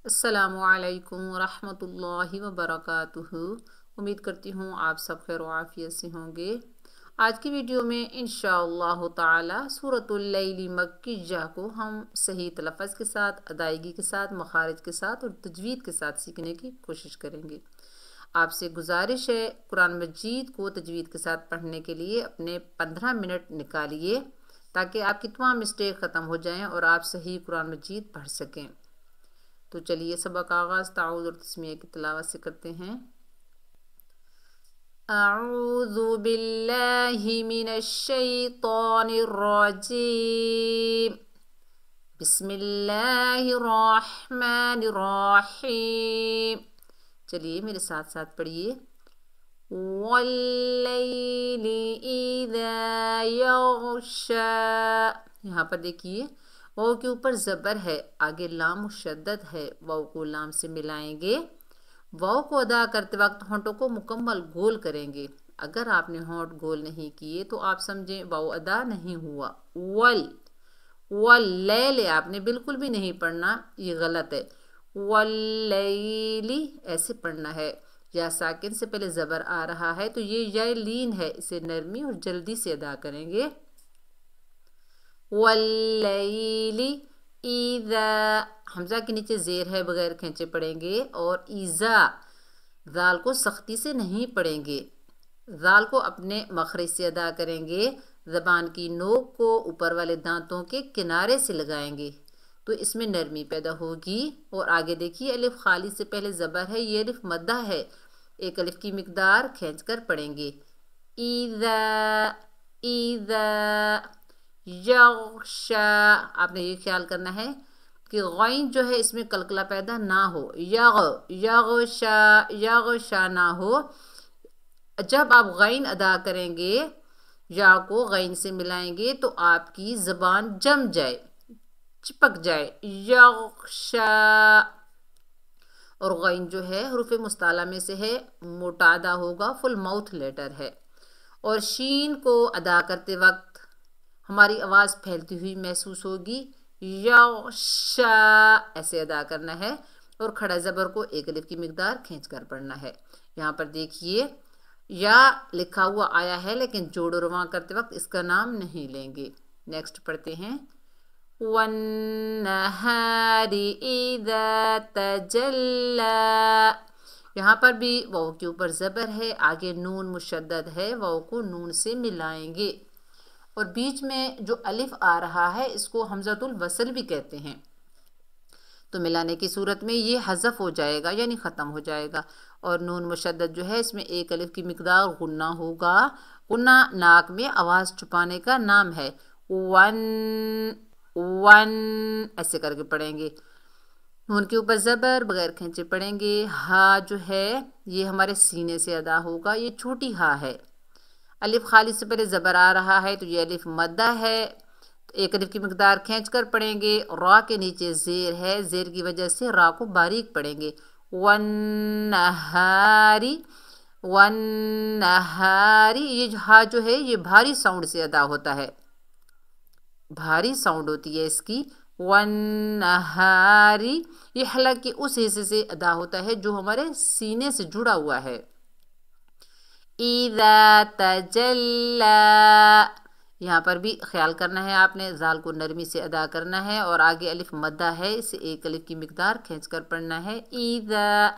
अस्सलामुअलैकुम रहमतुल्लाहि व बरकातुहू। उम्मीद करती हूँ आप सब खैर आफियत से होंगे। आज की वीडियो में इंशाअल्लाह ताला सूरतुल लैली मक्किय्या को हम सही तलफ़्फ़ुज़ के साथ, अदायगी के साथ, मखारिज के साथ और तजवीद के साथ सीखने की कोशिश करेंगे। आपसे गुजारिश है कुरान मजीद को तजवीद के साथ पढ़ने के लिए अपने 15 मिनट निकालिए ताकि आपकी तमाम मिस्टेक ख़त्म हो जाएं और आप सही कुरान मजीद पढ़ सकें। तो चलिए सबक आगाज़ ताऊज़ और तस्मीया की तिलावत से करते हैं। अऊज़ु बिल्लाहि मिनश शैतानिर रजीम। बिस्मिल्लाहिर रहमानिर रहीम। चलिए मेरे साथ साथ पढ़िए। वल्लैलि इज़ा यग़शा। यहाँ पर देखिए वाव के ऊपर ज़बर है, आगे लाम मुशद्दद है, वाव को लाम से मिलाएंगे। वाव को अदा करते वक्त होंठों को मुकम्मल गोल करेंगे। अगर आपने होंठ गोल नहीं किए तो आप समझें वाव अदा नहीं हुआ। वल वल ले आपने बिल्कुल भी नहीं पढ़ना, ये गलत है। वल्लैली ऐसे पढ़ना है। या साकिन से पहले ज़बर आ रहा है तो ये या लीन है, इसे नरमी और जल्दी से अदा करेंगे। वल्लैली इज़ा, हमज़ा के नीचे ज़ेर है, बगैर खींचे पढ़ेंगे। और इज़ा, ज़ाल को सख्ती से नहीं पढ़ेंगे, ज़ाल को अपने मखरज से अदा करेंगे। ज़बान की नोक को ऊपर वाले दांतों के किनारे से लगाएंगे तो इसमें नरमी पैदा होगी। और आगे देखिए अलिफ खाली से पहले ज़बर है, ये अलिफ मद्दा है, एक अलिफ की मिकदार खींच कर पढ़ेंगे। इज़ा इज़ा यग़शा, आपने ये ख्याल करना है कि गैन जो है इसमें कलकला पैदा ना हो, यग़शा ना हो। जब आप गैन अदा करेंगे, या को गैन से मिलाएंगे तो आपकी ज़बान जम जाए, चिपक जाए, यग़शा। और गैन जो है हुरूफ़ मुस्ताला में से है, मोटा अदा होगा, फुल माउथ लेटर है। और शीन को अदा करते वक्त हमारी आवाज़ फैलती हुई महसूस होगी, यग़शा ऐसे अदा करना है। और खड़ा ज़बर को एक अलिफ की मिकदार खींच कर पढ़ना है। यहाँ पर देखिए या लिखा हुआ आया है लेकिन जोड़ रवां करते वक्त इसका नाम नहीं लेंगे। नेक्स्ट पढ़ते हैं। वन्नहारी इज़ा तजल्ला। यहाँ पर भी वाव के ऊपर ज़बर है, आगे नून मुशद्दद है, वाव को नून से मिलाएंगे। और बीच में जो अलिफ आ रहा है इसको हमज़तुल वसल भी कहते हैं, तो मिलाने की सूरत में ये हज़फ हो जाएगा यानी ख़त्म हो जाएगा। और नून मुशद्दद जो है इसमें एक अलिफ की मिकदार गुन्ना होगा। गुन्ना नाक में आवाज़ छुपाने का नाम है। वन वन ऐसे करके पढ़ेंगे। नून के ऊपर ज़बर बगैर खींचे पढ़ेंगे। हा जो है ये हमारे सीने से अदा होगा, ये छोटी हा है। अलिफ खाली से पहले ज़बर आ रहा है तो ये अलिफ मद्दा है, तो एक अलिफ की मिकदार खींच कर पढ़ेंगे। रा के नीचे ज़ेर है, ज़ेर की वजह से रा को बारीक पढ़ेंगे। वन्नहारी वन्नहारी, ये हा जो है ये भारी साउंड से अदा होता है, भारी साउंड होती है इसकी। वन्नहारी, ये हलक के उस हिस्से से अदा होता है जो हमारे सीने से जुड़ा हुआ है। इज़ा तजल्ला, यहाँ पर भी ख्याल करना है आपने, ज़ाल को नरमी से अदा करना है। और आगे अलिफ मद्दा है, इसे एक अलिफ की मिकदार खींच कर पढ़ना है। इज़ा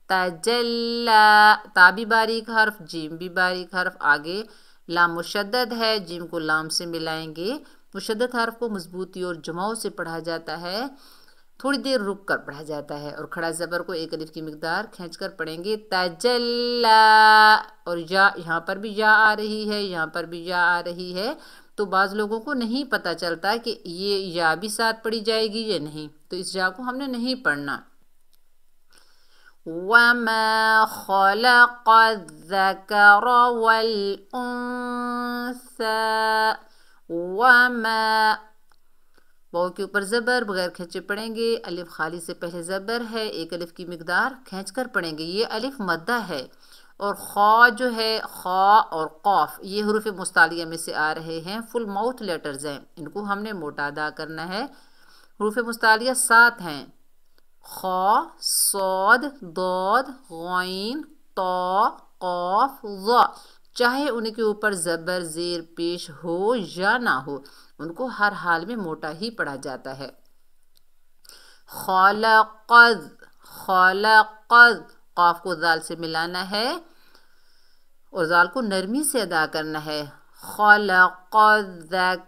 तजल्ला, ता भी बारीक हर्फ, जीम भी बारीक हर्फ, आगे लाम मुशद्दद है, जीम को लाम से मिलाएंगे। मुशद्दद हर्फ को मजबूती और जमाव से पढ़ा जाता है, थोड़ी देर रुक कर पढ़ा जाता है। और खड़ा ज़बर को एक अलिफ की मिकदार खींच कर पढ़ेंगे। तजल्ला, और या यहाँ पर भी या आ रही है, यहाँ पर भी या आ रही है, तो बाज़ लोगों को नहीं पता चलता कि ये या भी साथ पढ़ी जाएगी या नहीं, तो इस या को हमने नहीं पढ़ना। वमा खलक़ज़्ज़कर वल उन्सा। वमा, वाव के ऊपर ज़बर बगैर खींचे पढ़ेंगे। अलिफ खाली से पहले ज़बर है, एक अलिफ की मिकदार खींच कर पढ़ेंगे, ये अलिफ मद्दा है। और खा जो है, खा और कौफ ये हुरूफ़ मुस्तालिया में से आ रहे हैं, फुल माउथ लेटर्स हैं, इनको हमने मोटा अदा करना है। हुरूफ़ मुस्तालिया 7 हैं, ख, सौद, दौद, गौइन, तो, कौफ, ज़। चाहे उनके ऊपर ज़बर ज़ेर पेश हो या ना हो, उनको हर हाल में मोटा ही पढ़ा जाता है। खलक़ज़, खलक़ज़, क़ाफ को दाल से मिलाना है और दाल को नरमी से अदा करना है। खलक़ज़कर,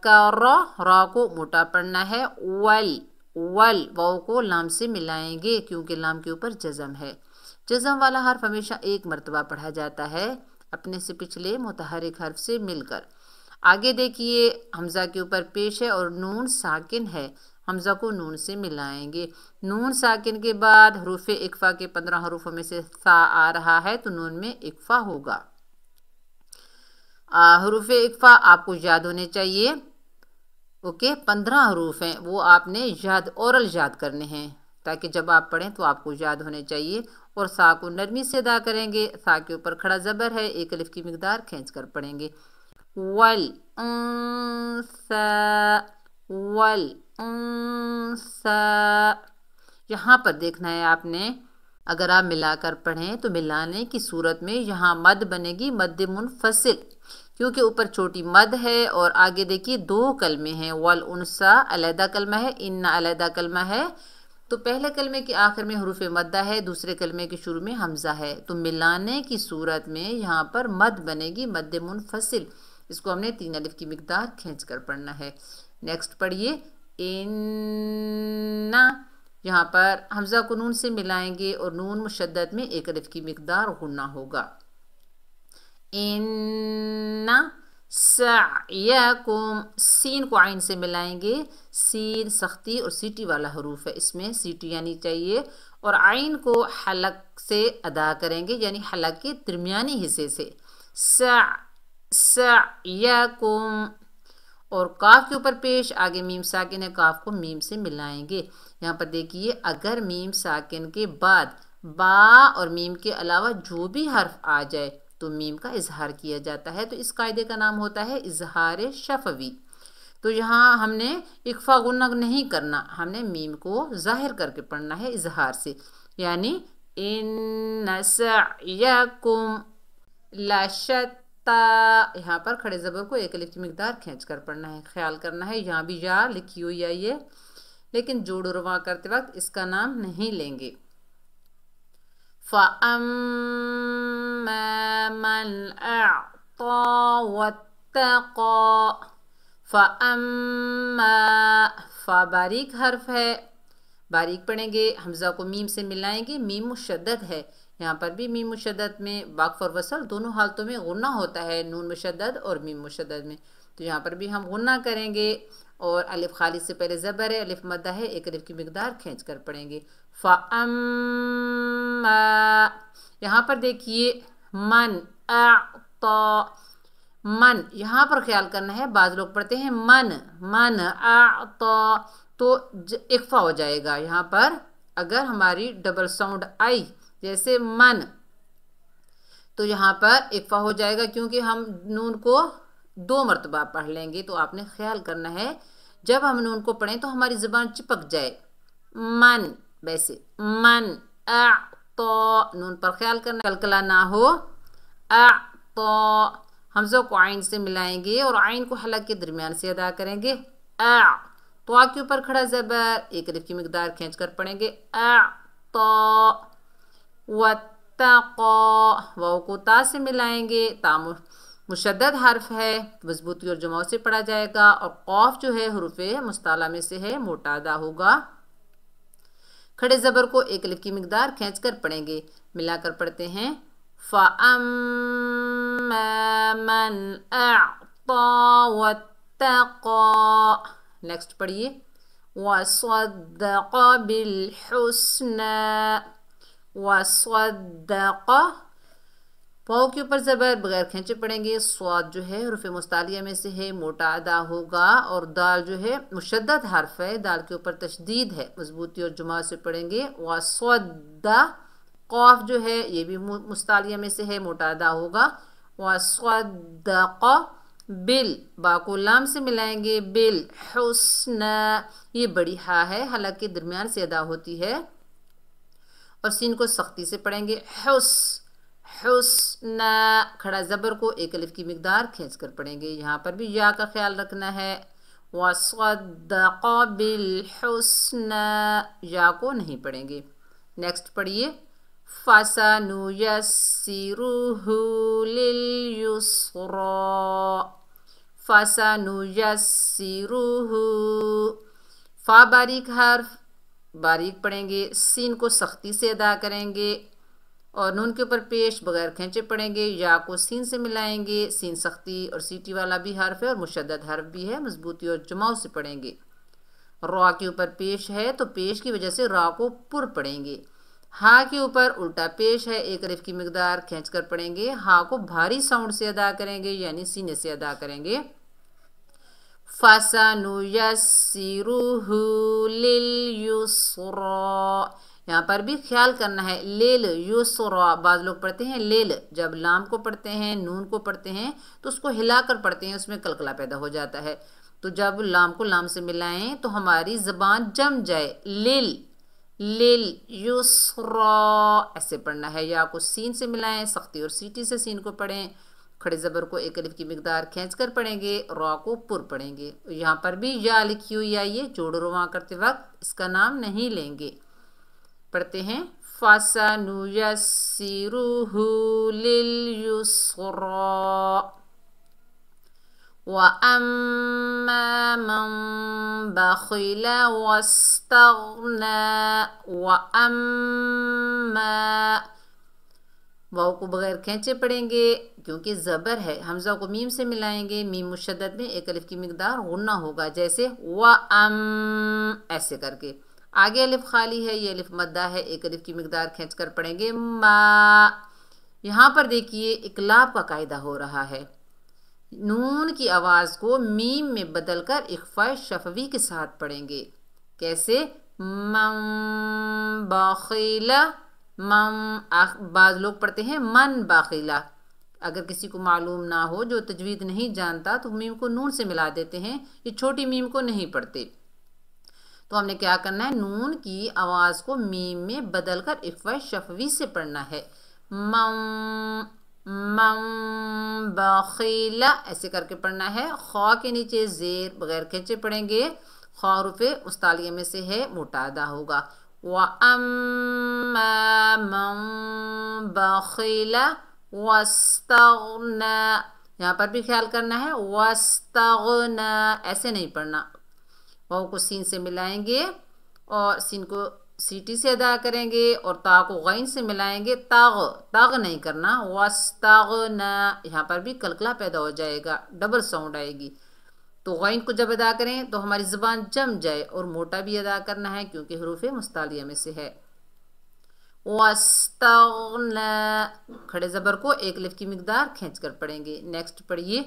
रा को मोटा पढ़ना है। वल, वल, वाव को लाम से मिलाएंगे क्योंकि लाम के ऊपर जज़म है। जज़म वाला हर्फ हमेशा एक मरतबा पढ़ा जाता है अपने से पिछले मुतहरिक हर्फ से मिलकर। आगे देखिए, हमज़ा के ऊपर पेश है और नून साकिन है। हमज़ा को नून से मिलाएंगे। नून साकिन के बाद हरूफ इक्फ़ा के 15 हरूफों में से सा आ रहा है तो नून में इक्फ़ा होगा। हरूफ इक्फ़ा आपको याद होने चाहिए। ओके, 15 हरूफ हैं, वो आपने याद ओरल याद करने हैं ताकि जब आप पढ़ें तो आपको याद होने चाहिए। और सा को नरमी से अदा करेंगे। सा के ऊपर खड़ा ज़बर है, एक अलिफ की मिकदार खींच कर पढ़ेंगे। वल वल यहाँ पर देखना है आपने, अगर आप मिलाकर पढ़ें तो मिलाने की सूरत में यहाँ मद बनेगी मद मुनफसिल, क्योंकि ऊपर छोटी मद है और आगे देखिए दो कलमे हैं। वल उनसा अलहदा कलमा है, इन्ना अलहदा कलमा है। तो पहले कलमे के आखिर में हरूफ मद्दा है, दूसरे कलमे के शुरू में हमज़ा है। तो मिलाने की सूरत में यहाँ पर मद बनेगी मद मुनफसिल। इसको हमने 3 अलिफ की मिकदार खींच कर पढ़ना है। नेक्स्ट पढ़िए, इन्ना, यहाँ पर हमज़ा को नून से मिलाएंगे और नून मुशद्दद में एक अलिफ की मिकदार गुन्ना होगा। इन्ना सअयकुम, सीन को आइन से मिलाएंगे। सीन सख्ती और सीटी वाला हरूफ है, इसमें सीटी आनी चाहिए। और आइन को हलक से अदा करेंगे, यानी हलक के दरमियानी हिस्से से। सअयकुम। और काफ के ऊपर पेश, आगे मीम साकिन है, काफ को मीम से मिलाएंगे। यहाँ पर देखिए, अगर मीम साकिन के बाद बा और मीम के अलावा जो भी हर्फ आ जाए तो मीम का इजहार किया जाता है। तो इस कायदे का नाम होता है इजहार शफवी। तो यहाँ हमने इक्फा गुन्ना नहीं करना, हमने मीम को जाहिर करके पढ़ना है इजहार से, यानी इन्न सअयकुम लशत्ता। यहाँ पर खड़े ज़बर को एक अलिफ की मिकदार खींच कर पढ़ना है। ख्याल करना है, यहाँ भी या लिखी हुई है ये, लेकिन जोड़ रवा करते वक्त इसका नाम नहीं लेंगे। फ़अम्मा मन अअता वत्तक़ा। फ़अम्मा, फ़ा बारीक हर्फ है, बारीक पढ़ेंगे। हमज़ा को मीम से मिलाएंगे, मीम मुशद्दद है। यहाँ पर भी मीम मुशद्दद में वाक़फ़ और वसल दोनों हालतों में गुन्ना होता है, नून मुशद्दद और मीम मुशद्दद में। तो यहाँ पर भी हम गुन्ना करेंगे और अलिफ खाली से पहले ज़बर है, अलिफ मद्दा है, एक अलिफ की मिकदार खींच कर पढ़ेंगे। फ़अम्मा, यहाँ पर देखिए मन अअता, मन, यहाँ पर ख्याल करना है, बाज़ लोग पढ़ते हैं मन मन अअता, तो इक्फ़ा हो जाएगा। यहाँ पर अगर हमारी डबल साउंड आई जैसे मन, तो यहाँ पर इक्फ़ा हो जाएगा क्योंकि हम नून को 2 मरतबा पढ़ लेंगे। तो आपने ख्याल करना है, जब हम नून को पढ़ें तो हमारी ज़बान चिपक जाए। मन, वैसे मन अअता, नून पर ख्याल करना, कलकला ना हो। अअता, हमज़ा को आइन से मिलाएंगे और आइन को हलक के दरमियान से अदा करेंगे। अ, तो आ के ऊपर खड़ा ज़बर, एक अलिफ की मिकदार खींच कर पढ़ेंगे। अअता वत्तक़ा, वाव को ता से मिलाएंगे। ता मुशद्दद हर्फ है, मजबूती और जमाव से पढ़ा जाएगा। और क़ाफ जो है हुरूफ़े मुस्ताला में से है, मोटा अदा होगा। खड़े ज़बर को एक अलिफ की मिकदार खींच कर पढ़ेंगे। मिलाकर पढ़ते हैं, फ़अम्मा मन अअता वत्तक़ा। नेक्स्ट पढ़िए, वस्वद्दक़ बिलहुस्ना। वस्वद्दक़, वाव के ऊपर ज़बर बगैर खींचे पढ़ेंगे। स्वाद जो है हुरूफ़ मुस्तालिया में से है, मोटा अदा होगा। और दाल जो है मुशद्दद हर्फ है, दाल के ऊपर तशदीद है, मजबूती और जुमा से पढ़ेंगे। वस्वद्दा, क़ाफ जो है ये भी मुस्तालिया में से है, मोटा अदा होगा। वस्वद्दक़ बिल, बा को लाम से मिलाएंगे। बिल हुस्ना, ये बड़ी हा है, हलक के दरमियान से अदा होती है। और सीन को सख्ती से पढ़ेंगे हुस, हुस्ना। खड़ा ज़बर को एक अलिफ की मिकदार खींच कर पढ़ेंगे। यहाँ पर भी या का ख्याल रखना है। वसद्दक़ बिल हुस्ना, या को नहीं पढ़ेंगे। नेक्स्ट पढ़िए फसनुयस्सिरुहु लिल युस्रा, फसनुयस्सिरुहु। फा बारीक हर्फ, बारीक पढ़ेंगे। सीन को सख्ती से अदा करेंगे और नून के ऊपर पेश बगैर खींचे पढ़ेंगे। या को सीन से मिलाएंगे। सीन सख्ती और सीटी वाला भी हर्फ है और मुशद्दद हर्फ भी है, मजबूती और जमाव से पढ़ेंगे। रा के ऊपर पेश है तो पेश की वजह से रा को पुर पढ़ेंगे। हा के ऊपर उल्टा पेश है, एक अलिफ की मिकदार खींच कर पढ़ेंगे। हा को भारी साउंड से अदा करेंगे यानी सीने से अदा करेंगे। फसनुयस्सिरुहु लिल युस्रा, यहाँ पर भी ख्याल करना है। लेल युस्रा, बाज़ लोग पढ़ते हैं लेल, जब लाम को पढ़ते हैं, नून को पढ़ते हैं तो उसको हिलाकर पढ़ते हैं, उसमें कलकला पैदा हो जाता है। तो जब लाम को लाम से मिलाएं तो हमारी ज़बान जम जाए। लेल, लेल युस्रा ऐसे पढ़ना है। या को सीन से मिलाएं, सख्ती और सीटी से सीन को पढ़ें। खड़े ज़बर को एक अलिफ की मिकदार खींच कर पढ़ेंगे। रा को पुर पढ़ेंगे। यहाँ पर भी या लिखी हुई आई है, जोड़ रुआ करते वक्त इसका नाम नहीं लेंगे। पढ़ते हैं फसनुयस्सिरुहु लिल युस्रा व अम्मा मन बखिल वस्तगना, व अम्मा। वाव को बगैर खींचे पढ़ेंगे क्योंकि ज़बर है। हमज़ा को मीम से मिलाएंगे। मीम मुशद्दद में एक अलिफ की मिकदार गुन्ना होगा, जैसे व अम ऐसे करके। आगे अलिफ खाली है, ये अलिफ मद्दा है, एक अलिफ की मिकदार खींच कर पढ़ेंगे मा। यहाँ पर देखिए इकलाब का कायदा हो रहा है। नून की आवाज़ को मीम में बदलकर इख्फा शफवी के साथ पढ़ेंगे। कैसे? मन बाखिला, मन। बाज़ लोग पढ़ते हैं मन बाखिला। अगर किसी को मालूम ना हो, जो तजवीद नहीं जानता, तो मीम को नून से मिला देते हैं, ये छोटी मीम को नहीं पढ़ते। तो हमने क्या करना है, नून की आवाज़ को मीम में बदलकर इख्फा शफवी से पढ़ना है। मन, मन बखीला ऐसे करके पढ़ना है। खा के नीचे जेर बगैर खींचे पढ़ेंगे। खा रुफे मुस्तालिया में से है, मोटा अदा होगा। व अम्मा मन बखीला वस्तगना, यहाँ पर भी ख्याल करना है। वस्तगना ऐसे नहीं पढ़ना। वाव को सीन से मिलाएंगे और सीन को सीटी से अदा करेंगे और ता को गैन से मिलाएंगे। ताग, ताग नहीं करना। वस्तगना, यहाँ पर भी कलकला पैदा हो जाएगा, डबल साउंड आएगी। तो गैन को जब अदा करें तो हमारी ज़बान जम जाए। और मोटा भी अदा करना है क्योंकि हरूफ़े मुस्तालिया में से है। वस्तगना, खड़े ज़बर को एक अलिफ की मिकदार खींच कर पढ़ेंगे। नेक्स्ट पढ़िए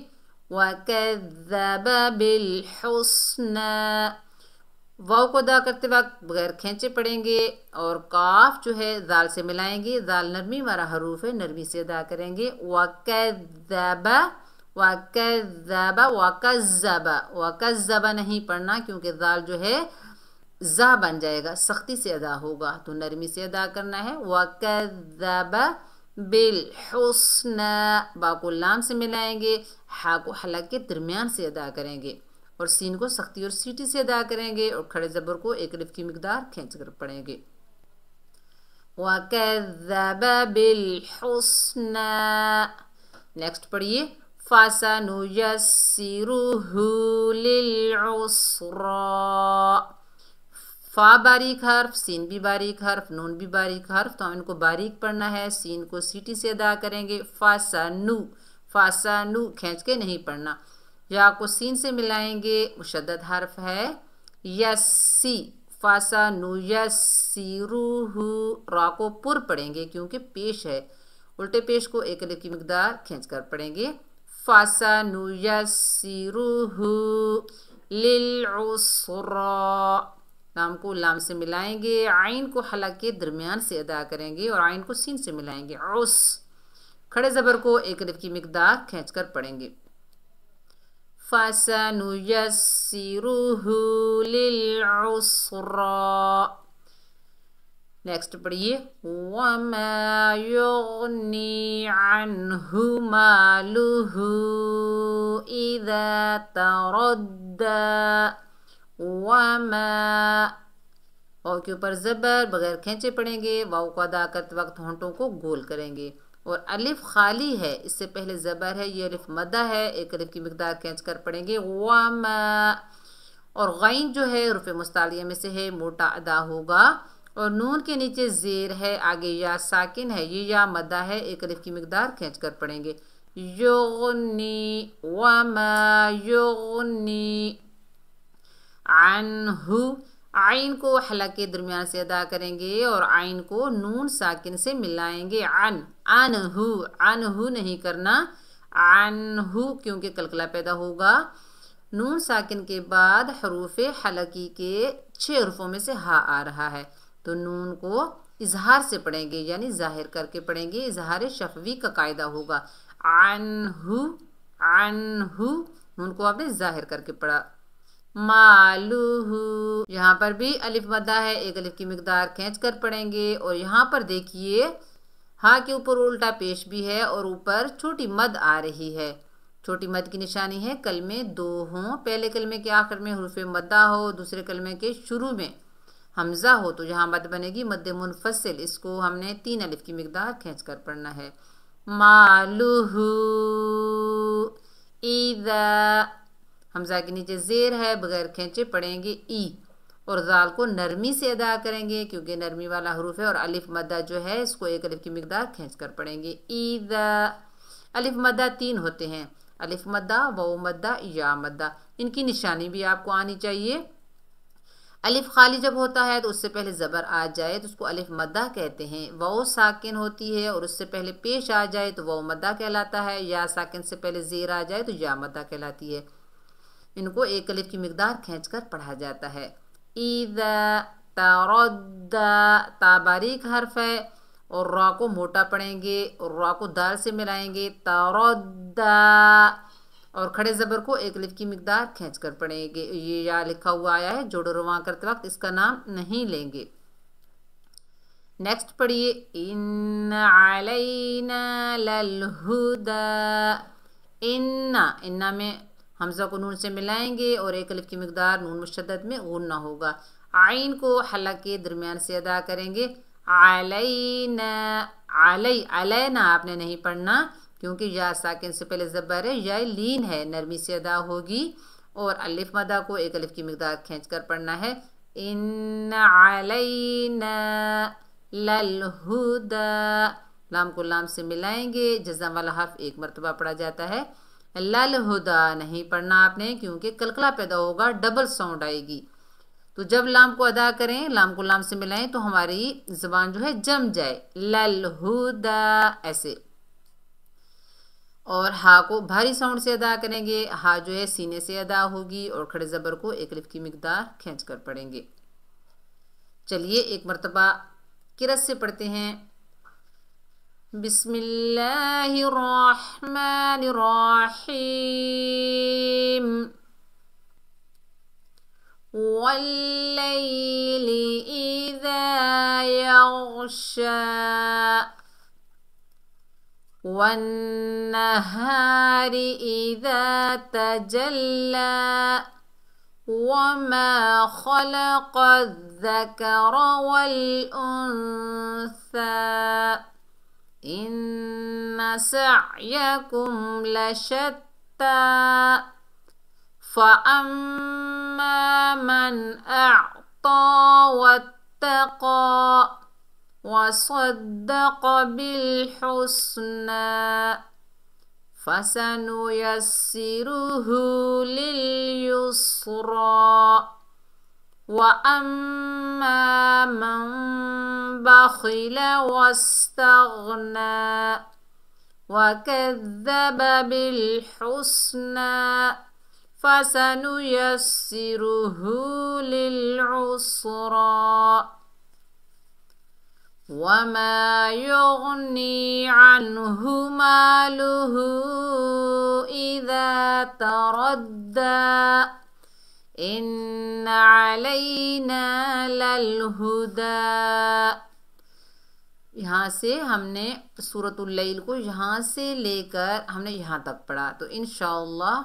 वकज़्ज़ब बिल हुस्ना। वाव को अदा करते वक्त बगैर खींचे पढ़ेंगे और काफ जो है दाल से मिलाएंगे। दाल नरमी वाला हरूफ है, नरमी से अदा करेंगे। वकज़्ज़ब, वकज़्ज़ब, वकज़्ज़ब, वकज़्ज़ब नहीं पढ़ना क्योंकि दाल जो है जा बन जाएगा, सख्ती से अदा होगा, तो नरमी से अदा करना है। वकज़्ज़ब बिल हुस्ना, बा को लाम से मिलाएंगे। हा को हलक के दरमियान से अदा करेंगे और सीन को सख्ती और सीटी से अदा करेंगे और खड़े ज़बर को एक अलिफ की मिकदार खींच कर पढ़ेंगे। वकज़्ज़ब बिल हुस्ना। नेक्स्ट पढ़िए फसनुयस्सिरुहु लिल उसरा। फा बारीक हर्फ, सीन भी बारीक हर्फ, नून भी बारीक हर्फ, तो हम इनको बारीक पढ़ना है। सीन को सीटी से अदा करेंगे। फसनु, फसनु खींच के नहीं पढ़ना। या को सीन से मिलाएंगे, मुशद्दद हर्फ है। यस्सी, फसनुयस्सिरुहु, रा को पुर पढ़ेंगे क्योंकि पेश है। उल्टे पेश को एक अलिफ की मिकदार खींच कर पढ़ेंगे। फसनुयस्सिरुहु लिल उसरा, लाम को लाम से मिलाएंगे। आइन को हलक के दरमियान से अदा करेंगे और आइन को सीन से मिलाएंगे। उस, खड़े ज़बर को एक अलिफ की मिकदार खींच कर पढ़ेंगे। फसनुयस्सिरुहु लिल उसरा। नेक्स्ट पढ़िए, वमा युगनी अन्हु मालुहु इज़ा तरद्दा। वमा, वाव के ऊपर ज़बर बगैर खींचे पढ़ेंगे। वाव को अदा करते वक्त होंठों को गोल करेंगे। और अलिफ खाली है, इससे पहले ज़बर है, ये अलिफ मद्दा है, एक अलिफ की मिकदार खींच कर पढ़ेंगे वमा। और गैन जो है रुफ़े मुस्तालिया में से है, मोटा अदा होगा। और नून के नीचे ज़ेर है, आगे या साकिन है, ये या मद्दा है, एक अलिफ की मिकदार खींच कर पढ़ेंगे युगनी। वमा युगनी अन्हु, आइन को हलक के दरमियान से अदा करेंगे और आइन को नून साकिन से मिलाएंगे। अनहु, अनहु नहीं करना, अनहु, क्योंकि कलकला पैदा होगा। नून साकिन के बाद हरूफ हलकी के 6 हरफों में से हा आ रहा है, तो नून को इजहार से पढ़ेंगे, यानी जाहिर करके पढ़ेंगे। इजहार शफवी का कायदा होगा। अनहु, अनहु, नून को आपने जाहिर करके पढ़ा। मालूहु, यहाँ पर भी अलिफ मद्दा है, एक अलिफ की मिकदार खींच कर पढ़ेंगे। और यहाँ पर देखिए हा के ऊपर उल्टा पेश भी है और ऊपर छोटी मद आ रही है। छोटी मद की निशानी है कलमे दो हों, पहले कलमे के आखिर में हुरूफ मद्दा हो, दूसरे कलमे के शुरू में हमजा हो, तो यहाँ मद बनेगी मद मुनफसिल। इसको हमने 3 अलिफ की मिकदार खींच कर पढ़ना है। मालूहु इज़ा, हमजा के नीचे ज़ेर है, बगैर खींचे पढ़ेंगे ई। और जाल को नरमी से अदा करेंगे, क्योंकि नरमी वाला हरूफ है। और अलिफ मद्दा जो है, इसको एक अलिफ की मिकदार खींच कर पढ़ेंगे ईदा। अलिफ मद्दा 3 होते हैं, अलिफ मद्दा, वाव मद्दा, या मद्दा। इनकी निशानी भी आपको आनी चाहिए। अलिफ खाली जब होता है तो उससे पहले ज़बर आ जाए तो उसको अलिफ मद्दा कहते हैं। वाव साकिन होती है और उससे पहले पेश आ जाए तो वाव मद्दा कहलाता है। या साकिन से पहले ज़ेर आ जाए तो या मद्दा कहलाती है। इनको एक अलिफ की मिकदार खींचकर पढ़ा जाता है। इज़ा तरद्दा, ता बारीक हर्फ है और रा को मोटा पढ़ेंगे और रा को दाल से मिलाएंगे तरद्दा। और खड़े ज़बर को एक अलिफ की मिकदार खींचकर पढ़ेंगे। ये या लिखा हुआ आया है, जोड़ो रवां करते वक्त इसका नाम नहीं लेंगे। नेक्स्ट पढ़िए, इन्ना अलैना लल हुदा। इन्ना, इन्ना में हमजा को नून से मिलाएंगे और एक अलिफ की मिकदार नून मुशद्दद में गुन्ना होगा। आइन को हलक के दरमियान से अदा करेंगे अलैना। अलै, अलैना आपने नहीं पढ़ना, क्योंकि या साकिन से पहले ज़बर है, या लीन है, नरमी से अदा होगी। और अलिफ मदा को एक अलिफ की मिकदार खींच कर पढ़ना है। इन्ना अलैना लल हुदा, लाम को लाम से मिलाएंगे, जज़म वाला हर्फ एक मरतबा पढ़ा जाता है। लल हुदा नहीं पढ़ना आपने, क्योंकि कलकला पैदा होगा, डबल साउंड आएगी। तो जब लाम को अदा करें, लाम को लाम से मिलाएं तो हमारी ज़बान जो है जम जाए, लल हुदा ऐसे। और हा को भारी साउंड से अदा करेंगे, हा जो है सीने से अदा होगी और खड़े ज़बर को एक अलिफ की मिकदार खींच कर पढ़ेंगे। चलिए एक मरतबा किरत से पढ़ते हैं। बिस्मिल्लाहिर्रहमानिर्रहीम। वल्लैलि इज़ा यग़शा वन्नहारि इज़ा तजल्ला वमा ख़लक़ज़्ज़कर वल-उन्सा इन्न सअयकुम लशत्ता फ़अम्मा मन अअता वत्तक़ा वसद्दक़ बिल-हुस्ना फसनुयस्सिरुहु लिल-युस्रा वअम्मा मन बख़िल वस्तग़ना वकज़्ज़ब बिल-हुस्ना फसनुयस्सिरुहु लिल-उस्रा वमा युग़नी अन्हु मालुहु इज़ा तरद्दा इन्न अलैना लल हुदा। यहाँ से हमने सूरतुल लैल को यहाँ से लेकर हमने यहाँ तक पढ़ा। तो इंशाअल्लाह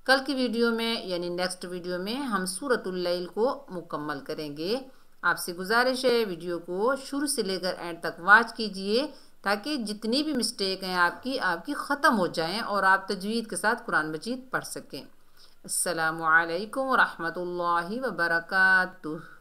कल की वीडियो में यानी नेक्स्ट वीडियो में हम सूरतुल लैल को मुकम्मल करेंगे। आपसे गुजारिश है वीडियो को शुरू से लेकर एंड तक वॉच कीजिए ताकि जितनी भी मिस्टेक हैं आपकी ख़त्म हो जाएं और आप तजवीद के साथ कुरान मजीद पढ़ सकें। अस्सलामु अलैकुम व रहमतुल्लाहि व बरकातुहू।